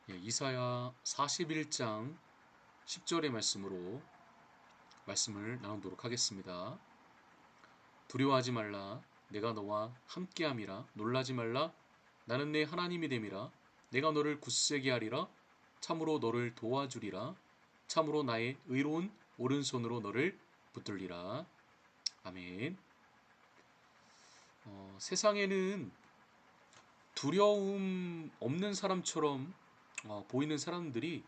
이사야 41장 10절의 말씀으로 말씀을 나누도록 하겠습니다. 두려워하지 말라. 내가 너와 함께함이라. 놀라지 말라. 나는 내 하나님이 됨이라. 내가 너를 굳세게 하리라. 참으로 너를 도와주리라. 참으로 나의 의로운 오른손으로 너를 붙들리라. 아멘. 세상에는 두려움 없는 사람처럼 보이는 사람들이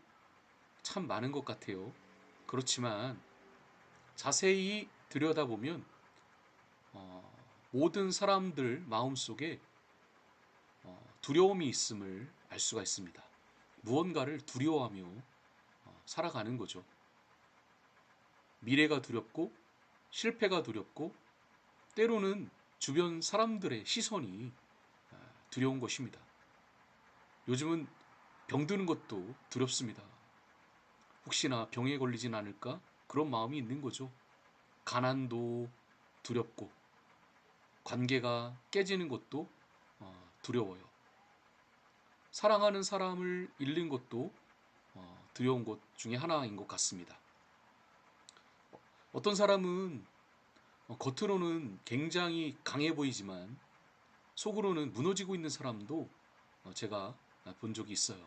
참 많은 것 같아요. 그렇지만 자세히 들여다보면 모든 사람들 마음속에 두려움이 있음을 알 수가 있습니다. 무언가를 두려워하며 살아가는 거죠. 미래가 두렵고 실패가 두렵고 때로는 주변 사람들의 시선이 두려운 것입니다. 요즘은 병드는 것도 두렵습니다. 혹시나 병에 걸리진 않을까? 그런 마음이 있는 거죠. 가난도 두렵고 관계가 깨지는 것도 두려워요. 사랑하는 사람을 잃는 것도 두려운 것 중에 하나인 것 같습니다. 어떤 사람은 겉으로는 굉장히 강해 보이지만 속으로는 무너지고 있는 사람도 제가 본 적이 있어요.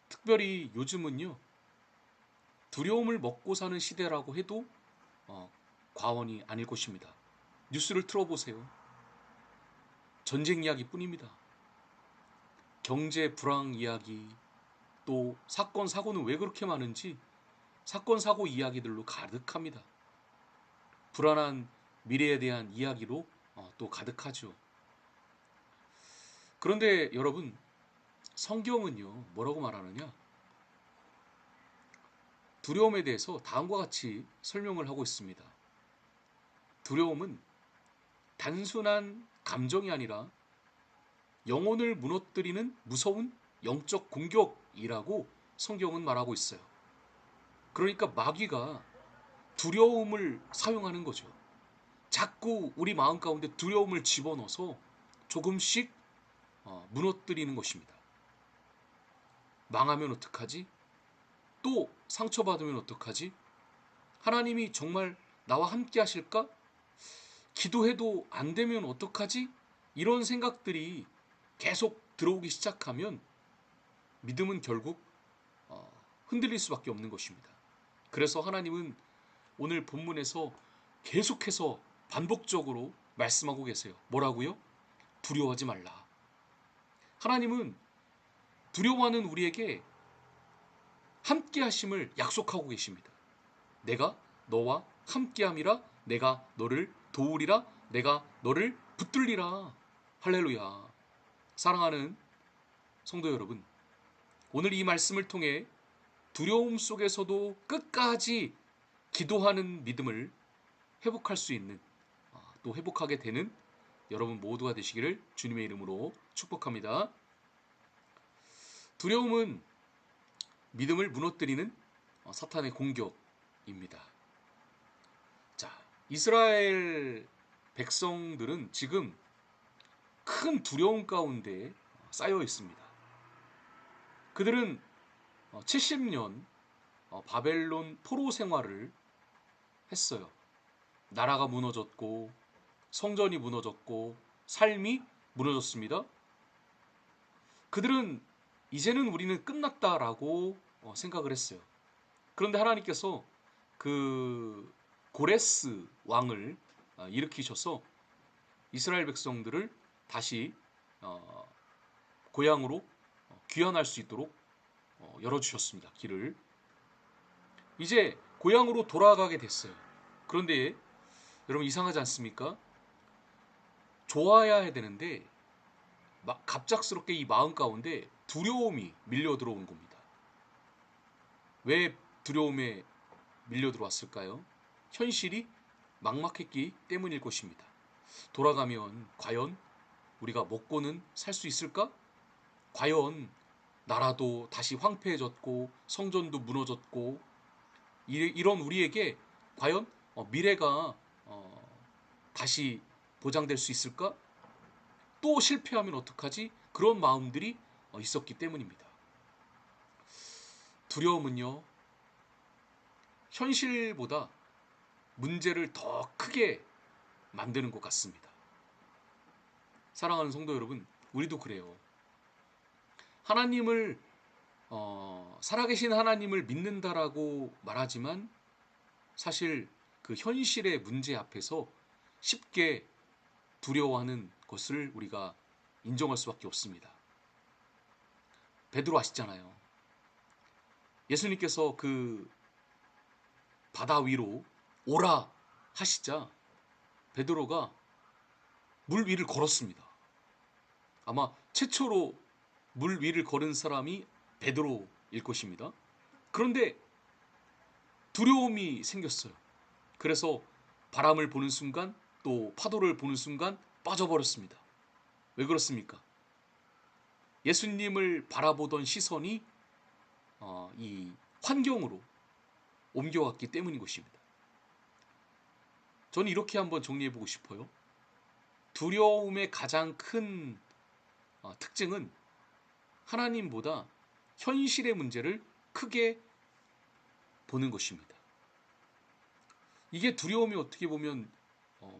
특별히 요즘은요, 두려움을 먹고 사는 시대라고 해도 과언이 아닐 것입니다. 뉴스를 틀어보세요. 전쟁 이야기뿐입니다. 경제 불황 이야기, 또 사건 사고는 왜 그렇게 많은지 사건 사고 이야기들로 가득합니다. 불안한 미래에 대한 이야기로 또 가득하죠. 그런데 여러분, 성경은요 뭐라고 말하느냐? 두려움에 대해서 다음과 같이 설명을 하고 있습니다. 두려움은 단순한 감정이 아니라 영혼을 무너뜨리는 무서운 영적 공격이라고 성경은 말하고 있어요. 그러니까 마귀가 두려움을 사용하는 거죠. 자꾸 우리 마음 가운데 두려움을 집어넣어서 조금씩 무너뜨리는 것입니다. 망하면 어떡하지? 또 상처받으면 어떡하지? 하나님이 정말 나와 함께 하실까? 기도해도 안 되면 어떡하지? 이런 생각들이 계속 들어오기 시작하면 믿음은 결국 흔들릴 수밖에 없는 것입니다. 그래서 하나님은 오늘 본문에서 계속해서 반복적으로 말씀하고 계세요. 뭐라고요? 두려워하지 말라. 하나님은 두려워하는 우리에게 함께 하심을 약속하고 계십니다. 내가 너와 함께함이라. 내가 너를 도우리라. 내가 너를 붙들리라. 할렐루야. 사랑하는 성도 여러분, 오늘 이 말씀을 통해 두려움 속에서도 끝까지 기도하는 믿음을 회복할 수 있는, 또 회복하게 되는 여러분 모두가 되시기를 주님의 이름으로 축복합니다. 두려움은 믿음을 무너뜨리는 사탄의 공격입니다. 자, 이스라엘 백성들은 지금 큰 두려움 가운데 쌓여 있습니다. 그들은 70년 바벨론 포로 생활을 했어요. 나라가 무너졌고 성전이 무너졌고 삶이 무너졌습니다. 그들은 이제는 우리는 끝났다라고 생각을 했어요. 그런데 하나님께서 그 고레스 왕을 일으키셔서 이스라엘 백성들을 다시 고향으로 귀환할 수 있도록 열어주셨습니다. 길을. 이제 고향으로 돌아가게 됐어요. 그런데 여러분 이상하지 않습니까? 좋아야 해야 되는데 갑작스럽게 이 마음 가운데 두려움이 밀려 들어온 겁니다. 왜 두려움에 밀려 들어왔을까요? 현실이 막막했기 때문일 것입니다. 돌아가면 과연 우리가 먹고는 살 수 있을까? 과연 나라도 다시 황폐해졌고 성전도 무너졌고 이런 우리에게 과연 미래가 다시 보장될 수 있을까? 또 실패하면 어떡하지? 그런 마음들이 있었기 때문입니다. 두려움은요, 현실보다 문제를 더 크게 만드는 것 같습니다. 사랑하는 성도 여러분, 우리도 그래요. 하나님을 살아계신 하나님을 믿는다라고 말하지만 사실 그 현실의 문제 앞에서 쉽게 두려워하는 것을 우리가 인정할 수밖에 없습니다. 베드로 아시잖아요. 예수님께서 그 바다 위로 오라 하시자 베드로가 물 위를 걸었습니다. 아마 최초로 물 위를 걸은 사람이 베드로일 것입니다. 그런데 두려움이 생겼어요. 그래서 바람을 보는 순간 또 파도를 보는 순간 빠져버렸습니다. 왜 그렇습니까? 예수님을 바라보던 시선이 이 환경으로 옮겨갔기 때문인 것입니다. 저는 이렇게 한번 정리해보고 싶어요. 두려움의 가장 큰 특징은 하나님보다 현실의 문제를 크게 보는 것입니다. 이게 두려움이 어떻게 보면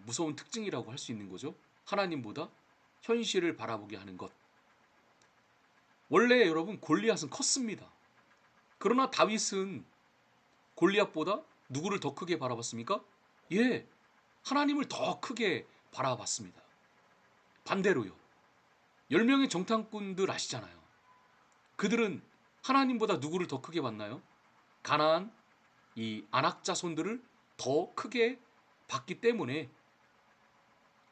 무서운 특징이라고 할 수 있는 거죠. 하나님보다 현실을 바라보게 하는 것. 원래 여러분 골리앗은 컸습니다. 그러나 다윗은 골리앗보다 누구를 더 크게 바라봤습니까? 예, 하나님을 더 크게 바라봤습니다. 반대로요. 10명의 정탐꾼들 아시잖아요. 그들은 하나님보다 누구를 더 크게 봤나요? 가나안 이 안악 자손들을 더 크게 봤기 때문에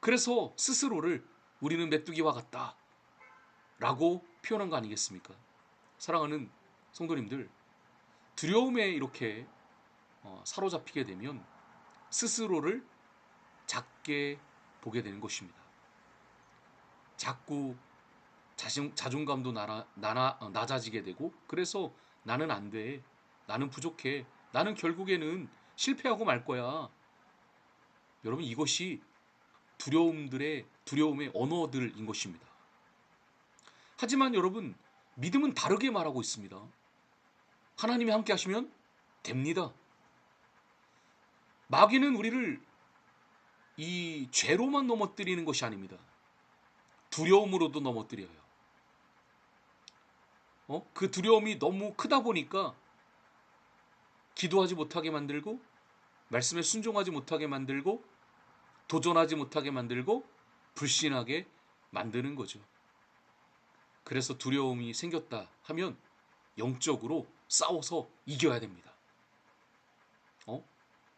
그래서 스스로를 우리는 메뚜기와 같다 라고 표현한 거 아니겠습니까? 사랑하는 성도님들, 두려움에 이렇게 사로잡히게 되면 스스로를 작게 보게 되는 것입니다. 자꾸 자존감도 낮아지게 되고 그래서 나는 안 돼, 나는 부족해, 나는 결국에는 실패하고 말 거야. 여러분 이것이 두려움의 언어들인 것입니다. 하지만 여러분 믿음은 다르게 말하고 있습니다. 하나님이 함께 하시면 됩니다. 마귀는 우리를 이 죄로만 넘어뜨리는 것이 아닙니다. 두려움으로도 넘어뜨려요. 그 두려움이 너무 크다 보니까 기도하지 못하게 만들고 말씀에 순종하지 못하게 만들고 도전하지 못하게 만들고 불신하게 만드는 거죠. 그래서 두려움이 생겼다 하면 영적으로 싸워서 이겨야 됩니다.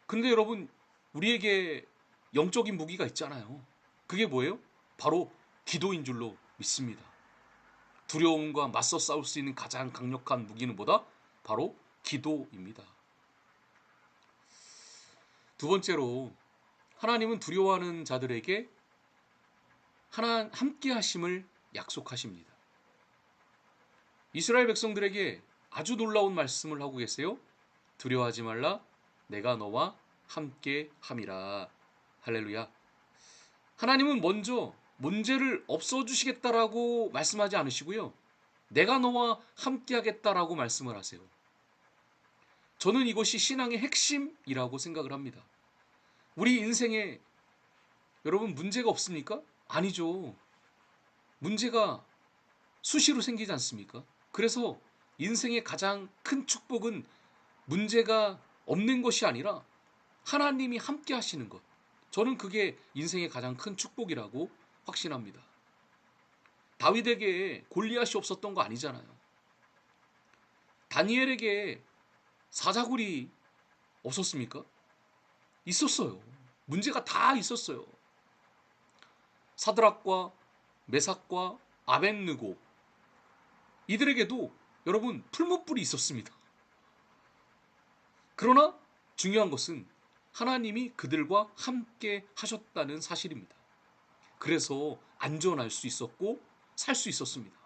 근데 여러분 우리에게 영적인 무기가 있잖아요. 그게 뭐예요? 바로 기도인 줄로 믿습니다. 두려움과 맞서 싸울 수 있는 가장 강력한 무기는 뭐다? 바로 기도입니다. 두 번째로 하나님은 두려워하는 자들에게 함께 하심을 약속하십니다. 이스라엘 백성들에게 아주 놀라운 말씀을 하고 계세요. 두려워하지 말라, 내가 너와 함께 함이라. 할렐루야. 하나님은 먼저 문제를 없어주시겠다라고 말씀하지 않으시고요. 내가 너와 함께 하겠다라고 말씀을 하세요. 저는 이것이 신앙의 핵심이라고 생각을 합니다. 우리 인생에 여러분 문제가 없습니까? 아니죠. 문제가 수시로 생기지 않습니까? 그래서 인생의 가장 큰 축복은 문제가 없는 것이 아니라 하나님이 함께 하시는 것. 저는 그게 인생의 가장 큰 축복이라고 확신합니다. 다윗에게 골리앗이 없었던 거 아니잖아요. 다니엘에게 사자굴이 없었습니까? 있었어요. 문제가 다 있었어요. 사드락과 메삭과 아벳느고 이들에게도 여러분 풀무불이 있었습니다. 그러나 중요한 것은 하나님이 그들과 함께 하셨다는 사실입니다. 그래서 안전할 수 있었고 살 수 있었습니다.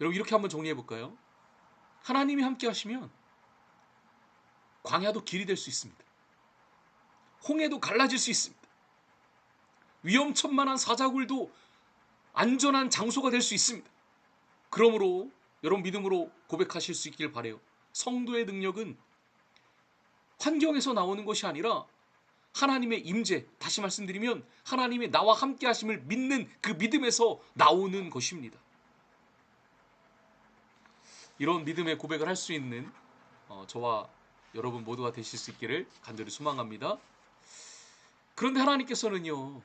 여러분 이렇게 한번 정리해 볼까요? 하나님이 함께 하시면 광야도 길이 될 수 있습니다. 홍해도 갈라질 수 있습니다. 위험천만한 사자굴도 안전한 장소가 될 수 있습니다. 그러므로 여러분 믿음으로 고백하실 수 있길 바라요. 성도의 능력은 환경에서 나오는 것이 아니라 하나님의 임재, 다시 말씀드리면 하나님의 나와 함께 하심을 믿는 그 믿음에서 나오는 것입니다. 이런 믿음의 고백을 할 수 있는 저와 여러분 모두가 되실 수 있기를 간절히 소망합니다. 그런데 하나님께서는요,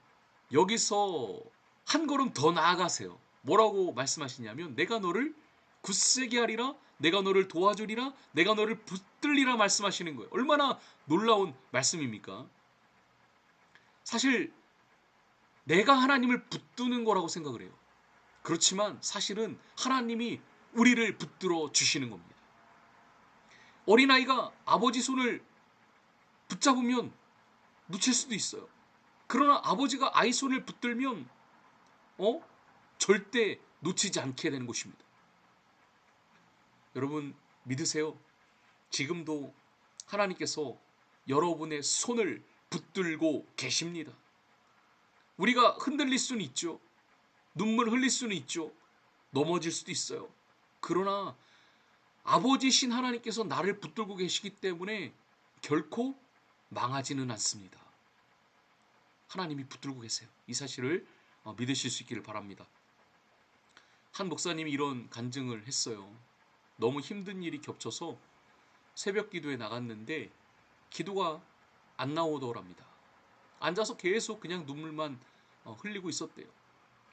여기서 한 걸음 더 나아가세요. 뭐라고 말씀하시냐면 내가 너를 굳세게 하리라, 내가 너를 도와주리라, 내가 너를 붙들리라 말씀하시는 거예요. 얼마나 놀라운 말씀입니까? 사실 내가 하나님을 붙드는 거라고 생각을 해요. 그렇지만 사실은 하나님이 우리를 붙들어 주시는 겁니다. 어린아이가 아버지 손을 붙잡으면 놓칠 수도 있어요. 그러나 아버지가 아이 손을 붙들면 절대 놓치지 않게 되는 것입니다. 여러분 믿으세요. 지금도 하나님께서 여러분의 손을 붙들고 계십니다. 우리가 흔들릴 수는 있죠. 눈물 흘릴 수는 있죠. 넘어질 수도 있어요. 그러나 아버지신 하나님께서 나를 붙들고 계시기 때문에 결코 망하지는 않습니다. 하나님이 붙들고 계세요. 이 사실을 믿으실 수 있기를 바랍니다. 한 목사님이 이런 간증을 했어요. 너무 힘든 일이 겹쳐서 새벽 기도에 나갔는데 기도가 안 나오더랍니다. 앉아서 계속 그냥 눈물만 흘리고 있었대요.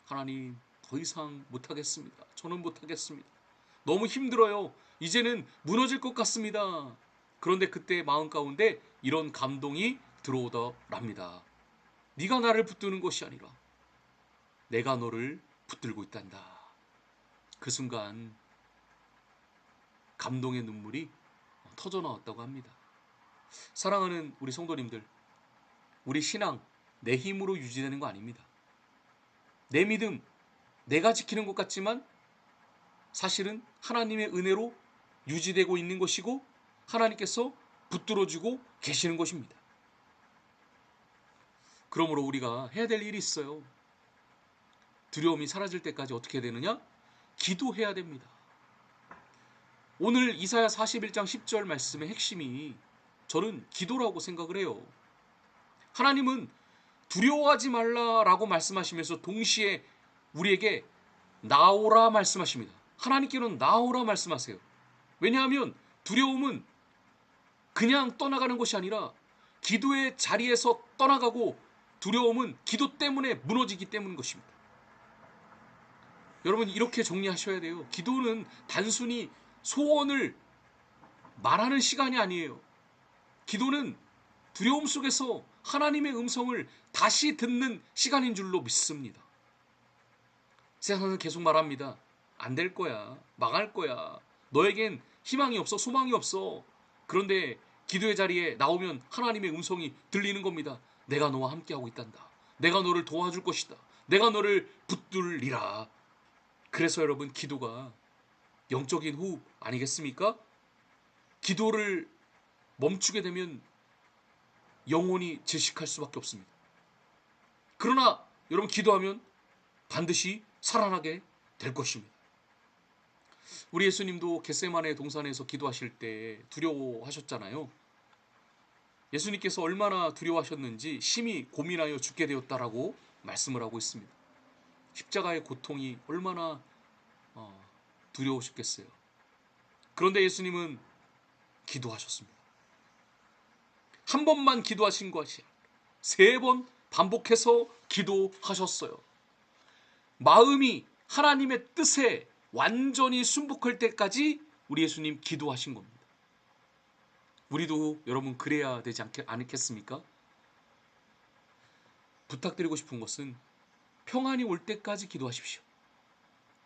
하나님, 더 이상 못하겠습니다. 저는 못하겠습니다. 너무 힘들어요. 이제는 무너질 것 같습니다. 그런데 그때 마음 가운데 이런 감동이 들어오더랍니다. 네가 나를 붙드는 것이 아니라 내가 너를 붙들고 있단다. 그 순간 감동의 눈물이 터져 나왔다고 합니다. 사랑하는 우리 성도님들, 우리 신앙 내 힘으로 유지되는 거 아닙니다. 내 믿음 내가 지키는 것 같지만 사실은 하나님의 은혜로 유지되고 있는 것이고 하나님께서 붙들어주고 계시는 것입니다. 그러므로 우리가 해야 될 일이 있어요. 두려움이 사라질 때까지 어떻게 되느냐? 기도해야 됩니다. 오늘 이사야 41장 10절 말씀의 핵심이 저는 기도라고 생각을 해요. 하나님은 두려워하지 말라라고 말씀하시면서 동시에 우리에게 나오라 말씀하십니다. 하나님께는 나오라 말씀하세요. 왜냐하면 두려움은 그냥 떠나가는 것이 아니라 기도의 자리에서 떠나가고 두려움은 기도 때문에 무너지기 때문인 것입니다. 여러분 이렇게 정리하셔야 돼요. 기도는 단순히 소원을 말하는 시간이 아니에요. 기도는 두려움 속에서 하나님의 음성을 다시 듣는 시간인 줄로 믿습니다. 세상은 계속 말합니다. 안 될 거야. 망할 거야. 너에겐 희망이 없어. 소망이 없어. 그런데 기도의 자리에 나오면 하나님의 음성이 들리는 겁니다. 내가 너와 함께하고 있단다. 내가 너를 도와줄 것이다. 내가 너를 붙들리라. 그래서 여러분 기도가 영적인 호흡 아니겠습니까? 기도를 멈추게 되면 영혼이 질식할 수밖에 없습니다. 그러나 여러분 기도하면 반드시 살아나게 될 것입니다. 우리 예수님도 겟세마네 동산에서 기도하실 때 두려워하셨잖아요. 예수님께서 얼마나 두려워하셨는지 심히 고민하여 죽게 되었다라고 말씀을 하고 있습니다. 십자가의 고통이 얼마나 두려우셨겠어요. 그런데 예수님은 기도하셨습니다. 한 번만 기도하신 것이 3번 반복해서 기도하셨어요. 마음이 하나님의 뜻에 완전히 순복할 때까지 우리 예수님 기도하신 겁니다. 우리도 여러분 그래야 되지 않겠습니까? 부탁드리고 싶은 것은 평안이 올 때까지 기도하십시오.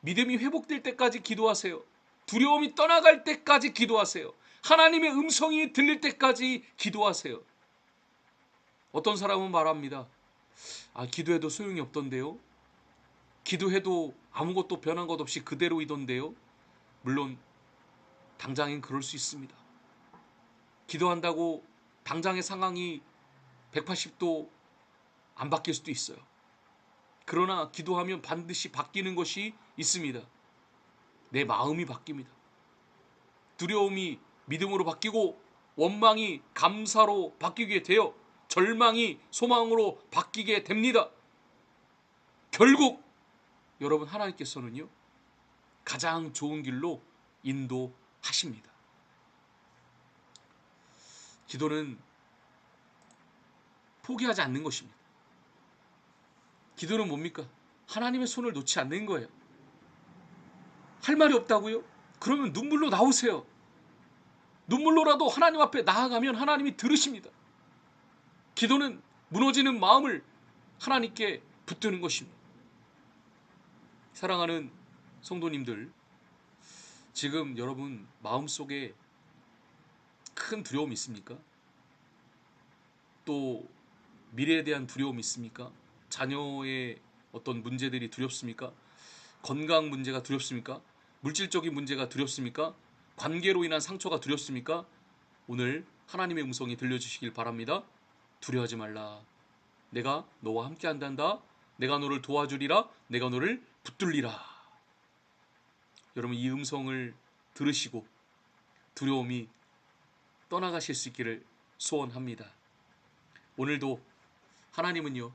믿음이 회복될 때까지 기도하세요. 두려움이 떠나갈 때까지 기도하세요. 하나님의 음성이 들릴 때까지 기도하세요. 어떤 사람은 말합니다. 기도해도 소용이 없던데요. 기도해도 아무것도 변한 것 없이 그대로이던데요. 물론 당장엔 그럴 수 있습니다. 기도한다고 당장의 상황이 180도 안 바뀔 수도 있어요. 그러나 기도하면 반드시 바뀌는 것이 있습니다. 내 마음이 바뀝니다. 두려움이 믿음으로 바뀌고 원망이 감사로 바뀌게 되어 절망이 소망으로 바뀌게 됩니다. 결국 여러분 하나님께서는요 가장 좋은 길로 인도하십니다. 기도는 포기하지 않는 것입니다. 기도는 뭡니까? 하나님의 손을 놓지 않는 거예요. 할 말이 없다고요? 그러면 눈물로 나오세요. 눈물로라도 하나님 앞에 나아가면 하나님이 들으십니다. 기도는 무너지는 마음을 하나님께 붙드는 것입니다. 사랑하는 성도님들, 지금 여러분 마음속에 큰 두려움이 있습니까? 또 미래에 대한 두려움이 있습니까? 자녀의 어떤 문제들이 두렵습니까? 건강 문제가 두렵습니까? 물질적인 문제가 두렵습니까? 관계로 인한 상처가 두렵습니까? 오늘 하나님의 음성이 들려주시길 바랍니다. 두려워하지 말라. 내가 너와 함께 한단다. 내가 너를 도와주리라. 내가 너를 붙들리라. 여러분 이 음성을 들으시고 두려움이 떠나가실 수 있기를 소원합니다. 오늘도 하나님은요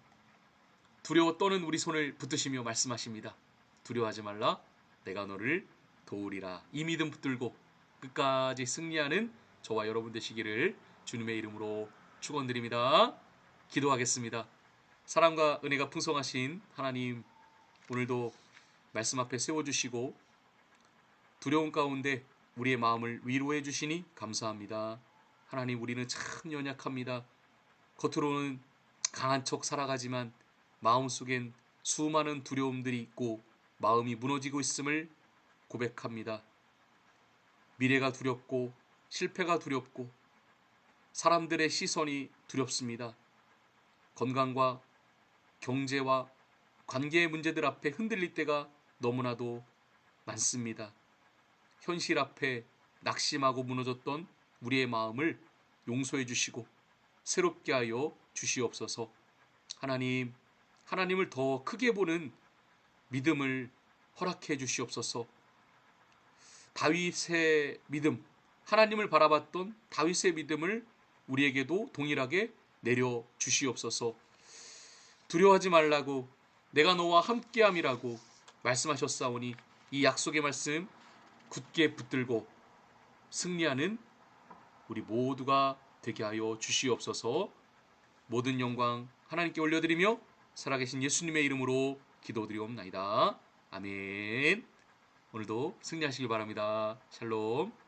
두려워 떠는 우리 손을 붙드시며 말씀하십니다. 두려워하지 말라. 내가 너를 도우리라. 이 믿음 붙들고 끝까지 승리하는 저와 여러분 되시기를 주님의 이름으로 축원드립니다. 기도하겠습니다. 사랑과 은혜가 풍성하신 하나님, 오늘도 말씀 앞에 세워주시고 두려움 가운데 우리의 마음을 위로해 주시니 감사합니다. 하나님, 우리는 참 연약합니다. 겉으로는 강한 척 살아가지만 마음속엔 수많은 두려움들이 있고 마음이 무너지고 있음을 고백합니다. 미래가 두렵고 실패가 두렵고 사람들의 시선이 두렵습니다. 건강과 경제와 관계의 문제들 앞에 흔들릴 때가 너무나도 많습니다. 현실 앞에 낙심하고 무너졌던 우리의 마음을 용서해 주시고 새롭게 하여 주시옵소서. 하나님, 하나님을 더 크게 보는 믿음을 허락해 주시옵소서. 다윗의 믿음, 하나님을 바라봤던 다윗의 믿음을 우리에게도 동일하게 내려 주시옵소서. 두려워하지 말라고 내가 너와 함께함이라고 말씀하셨사오니 이 약속의 말씀 굳게 붙들고 승리하는 우리 모두가 되게 하여 주시옵소서. 모든 영광 하나님께 올려드리며 살아계신 예수님의 이름으로 기도드리옵나이다. 아멘. 오늘도 승리하시길 바랍니다. 샬롬.